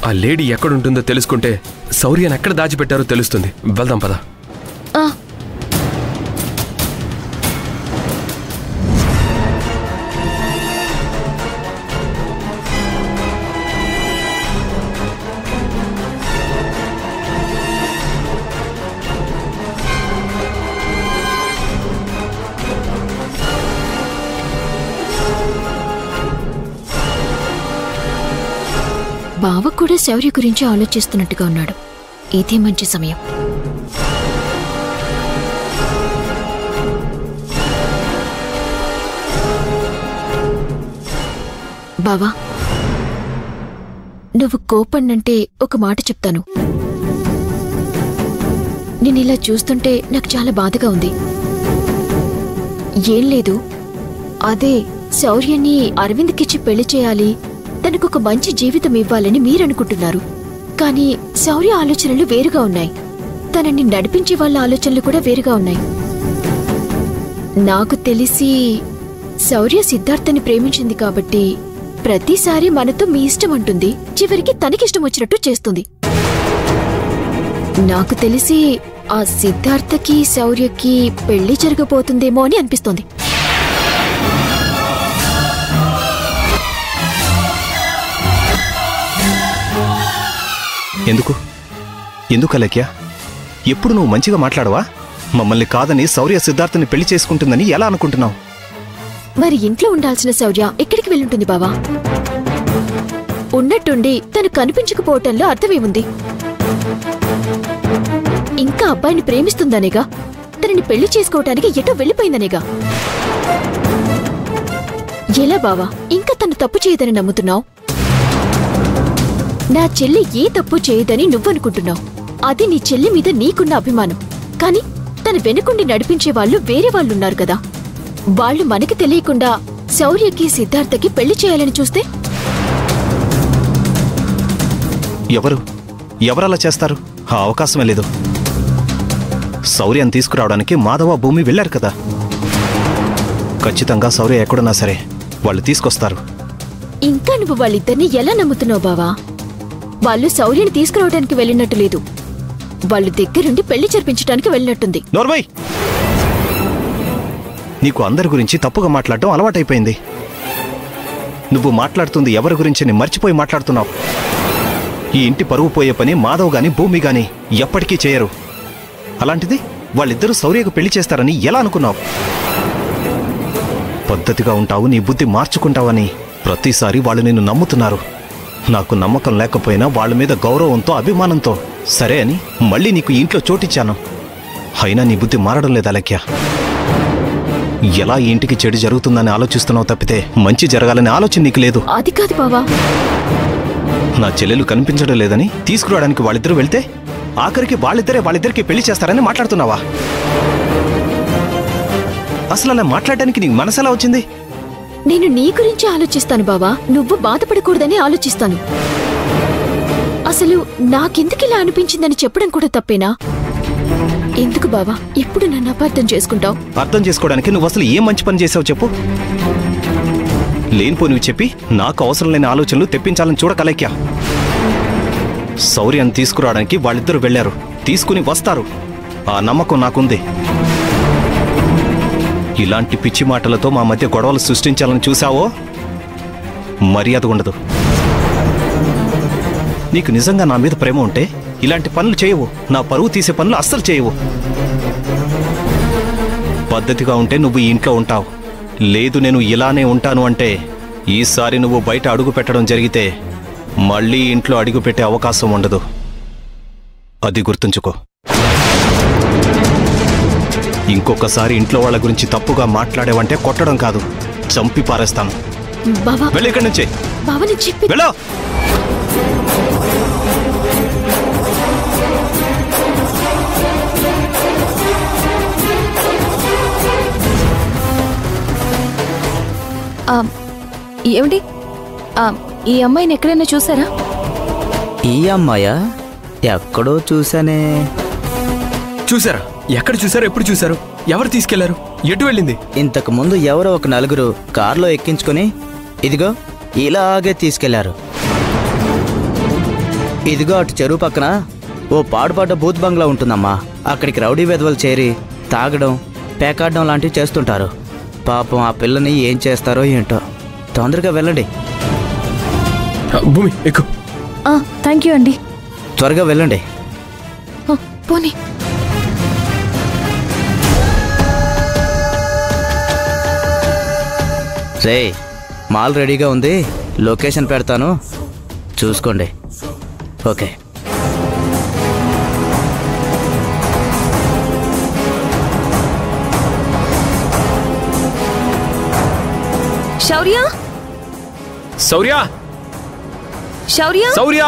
ఆ లేడీ ఎక్కడుంటుందో తెలుసుకుంటే శౌర్యని ఎక్కడ దాచిపెట్టారో తెలుస్తుంది. వెళ్దాం పద. బావ కూడా శౌర్య గురించి ఆలోచిస్తున్నట్టుగా ఉన్నాడు. ఇదే మంచి సమయం. బావా, నువ్వు కోపన్నంటే ఒక మాట చెప్తాను. నేనిలా చూస్తుంటే నాకు చాలా బాధగా ఉంది. ఏం లేదు, అదే శౌర్యని అరవింద్కిచ్చి పెళ్లి చేయాలి, తనకొక మంచి జీవితం ఇవ్వాలని మీరనుకుంటున్నారు. కానీ శౌర్య ఆలోచనలు వేరుగా ఉన్నాయి. తనని నడిపించే వాళ్ళ ఆలోచనలు కూడా వేరుగా ఉన్నాయి. నాకు తెలిసి శౌర్య సిద్ధార్థని ప్రేమించింది కాబట్టి ప్రతిసారి మనతో మీ ఇష్టం అంటుంది, చివరికి తనకిష్టం వచ్చినట్టు చేస్తుంది. నాకు తెలిసి ఆ సిద్ధార్థకి శౌర్యకి పెళ్లి జరగబోతుందేమో అని అనిపిస్తోంది. ఎందుకు అలక్య? ఎప్పుడు నువ్వు మంచిగా మాట్లాడవా? మమ్మల్ని కాదని శౌర్య సిద్ధార్థని పెళ్లి చేసుకుంటుందని ఎలా అనుకుంటున్నావు? మరి ఇంట్లో ఉండాల్సిన శౌర్య ఎక్కడికి వెళ్ళుంటుంది బావా? ఉన్నట్టుండి తను కనిపించకపోవటంలో అర్థమేముంది? ఇంకా అబ్బాయిని ప్రేమిస్తుందనేగా, తనని పెళ్లి చేసుకోవటానికి ఎటో వెళ్ళిపోయిందనేగా. ఎలా బావా ఇంకా తను తప్పు చేయదని నమ్ముతున్నావు? నా చెల్లి ఏ తప్పు చేయదని నువ్వనుకుంటున్నావు. అది నీ చెల్లి మీద నీకున్న అభిమానం. కాని తన వెనుకుండి నడిపించే వాళ్ళు వేరే వాళ్ళున్నారు కదా. వాళ్ళు మనకి తెలియకుండా శౌర్యకి సిద్ధార్థకి పెళ్లి చేయాలని చూస్తే? ఎవరలా చేస్తారు? ఆ అవకాశమే లేదు. శౌర్యాన్ని తీసుకురావడానికి మాధవ భూమి వెళ్లారు కదా. ఖచ్చితంగా శౌర్య ఎక్కడున్నా సరే వాళ్ళు తీసుకొస్తారు. ఇంకా నువ్వు వాళ్ళిద్దరిని ఎలా నమ్ముతున్నావు బావా? వాళ్ళు శౌర్యని తీసుకురావడానికి వెళ్ళినట్టు లేదు, వాళ్ళు దగ్గరుండి పెళ్లి జరిపించడానికి వెళ్ళినట్టుంది. నోర్మై, నీకు అందరి గురించి తప్పుగా మాట్లాడటం అలవాటైపోయింది. నువ్వు మాట్లాడుతుంది ఎవరి గురించి మర్చిపోయి మాట్లాడుతున్నావు. ఈ ఇంటి పరువు పోయే పని మాధవ్ గాని భూమి గాని ఎప్పటికీ చేయరు. అలాంటిది వాళ్ళిద్దరూ శౌర్యకు పెళ్లి చేస్తారని ఎలా అనుకున్నావు? పద్ధతిగా ఉంటావు, నీ బుద్ధి మార్చుకుంటావని ప్రతిసారి వాళ్ళు నిన్ను నమ్ముతున్నారు. నాకు నమ్మకం లేకపోయినా వాళ్ళ మీద గౌరవంతో అభిమానంతో సరే అని మళ్ళీ నీకు ఇంట్లో చోటిచ్చాను. అయినా నీ బుద్ధి మారడం లేదు అలక్య. ఎలా ఈ ఇంటికి చెడు జరుగుతుందని ఆలోచిస్తున్నావు తప్పితే మంచి జరగాలని ఆలోచన నీకు లేదు. అది కాదు బావా, నా చెల్లెలు కనిపించడం లేదని తీసుకురావడానికి వాళ్ళిద్దరూ వెళ్తే ఆఖరికి వాళ్ళిద్దరికి పెళ్లి చేస్తారని మాట్లాడుతున్నావా? అసలు అలా మాట్లాడడానికి నీకు మనసెలా వచ్చింది? నేను నీ గురించి ఆలోచిస్తాను బావా, నువ్వు బాధపడకూడదని ఆలోచిస్తాను. అసలు నాకెందుకిలా అనిపించిందని చెప్పడం కూడా తప్పేనా? ఎందుకు బావా ఇప్పుడు నన్ను అపార్థం చేసుకుంటావు? అర్థం చేసుకోవడానికి నువ్వు అసలు ఏం మంచి పని చేసావు చెప్పు. లేనిపోనివి చెప్పి నాకు అవసరం లేని ఆలోచనలు తెప్పించాలని చూడకలేక్యా. శౌర్యాన్ని తీసుకురావడానికి వాళ్ళిద్దరూ వెళ్లారు, తీసుకుని వస్తారు. ఆ నమ్మకం నాకుంది. ఇలాంటి పిచ్చి మాటలతో మా మధ్య గొడవలు సృష్టించాలని చూసావో మర్యాద ఉండదు. నీకు నిజంగా నా మీద ప్రేమ ఉంటే ఇలాంటి పనులు చేయవు. నా పరువు తీసే పనులు అస్సలు చేయవు. పద్ధతిగా ఉంటే నువ్వు ఈ ఇంట్లో ఉంటావు. లేదు నేను ఇలానే ఉంటాను అంటే ఈసారి నువ్వు బయట అడుగు పెట్టడం జరిగితే మళ్ళీ ఇంట్లో అడుగు పెట్టే అవకాశం ఉండదు. అది గుర్తుంచుకో. ఇంకొకసారి ఇంట్లో వాళ్ళ గురించి తప్పుగా మాట్లాడేవంటే కొట్టడం కాదు, చంపి పారేస్తాను. వెళ్ళి ఇక్కడి నుంచి. వెళ్ళు. ఏమిటి ఈ అమ్మాయిని ఎక్కడైనా చూసారా? ఈ అమ్మాయా? ఎక్కడో చూసానే. చూసారా? ఎక్కడ చూసారు? ఎప్పుడు చూసారు? ఎవరు తీసుకెళ్లారు? ఎటు వెళ్ళింది? ఇంతకు ముందు ఎవరో ఒక నలుగురు కారులో ఎక్కించుకుని ఇదిగో ఇలాగే తీసుకెళ్లారు. ఇదిగో అటు చెరువు పక్కన ఓ పాడుపడ్డ బూత్ బంగ్లా ఉంటుందమ్మా. అక్కడికి రౌడీ వెధవలు చేరి తాగడం పేకాడడం లాంటివి చేస్తుంటారు. పాపం ఆ పిల్లని ఏం చేస్తారో ఏంటో. తొందరగా వెళ్ళండి. భూమి ఎక్కు. థ్యాంక్ యూ అండి. త్వరగా వెళ్ళండి. పోనీ. రే, మాల్ రెడీగా ఉంది, లొకేషన్ పెడతాను, చూసుకోండి. ఓకే. శౌర్య శౌర్య శౌర్య శౌర్య